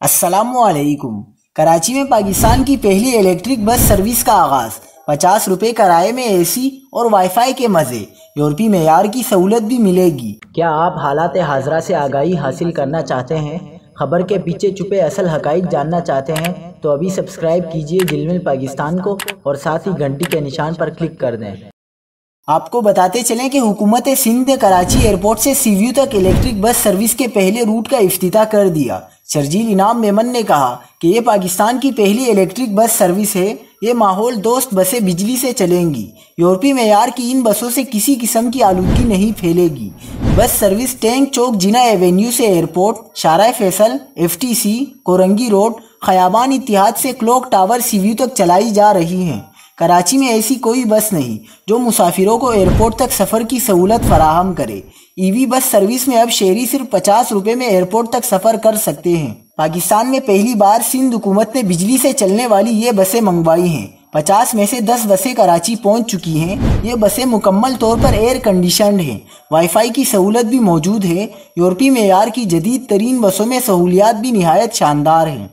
السلام علیکم۔ کراچی میں پاکستان کی پہلی الیکٹرک بس سروس کا آغاز۔ 50 روپے کرائے میں اے سی اور وائی فائی کے مزے، یورپی معیار کی سہولت بھی ملے گی۔ کیا آپ حالات حاضرہ سے آگاہی حاصل کرنا چاہتے ہیں؟ خبر کے پیچھے چھپے اصل حقائق جاننا چاہتے ہیں تو ابھی سبسکرائب کیجئے جلمل پاکستان کو اور ساتھ ہی گھنٹی کے نشان پر کلک کر دیں۔ آپ کو بتاتے چلیں کہ حکومت سندھ نے کراچی ایئرپورٹ سے سی ویو تک الیکٹرک بس سروس کے پہلے روٹ کا افتتاح کر دیا۔ شرجیل انعام میمن نے کہا کہ یہ پاکستان کی پہلی الیکٹرک بس سروس ہے۔ یہ ماحول دوست بسیں بجلی سے چلیں گی۔ یورپی معیار کی ان بسوں سے کسی قسم کی آلودگی نہیں پھیلے گی۔ بس سروس ٹینک چوک جناح ایونیو سے airport, Shahrah Faisal, F T C, Korangi road, Khayaban Ittehad سے کلوک ٹاور سی ویو تک چلائی جا رہی ہیں۔ کراچی میں ایسی کوئی بس نہیں جو مسافروں کو ایئرپورٹ تک سفر کی سہولت فراہم کرے۔ ای وی بس سروس میں اب شہری صرف 50 روپے میں ایئرپورٹ تک سفر کر سکتے ہیں۔ پاکستان میں پہلی بار سندھ حکومت نے بجلی سے چلنے والی یہ بسیں منگوائی ہیں۔ 50 میں سے 10 بسیں کراچی پہنچ چکی ہیں۔ یہ بسیں مکمل طور پر ایئر کنڈیشنڈ ہیں۔ وائی فائی کی سہولت بھی موجود ہے۔ یورپی معیار کی جدید ترین بسوں میں سہولیات بھی نہایت شاندار ہیں۔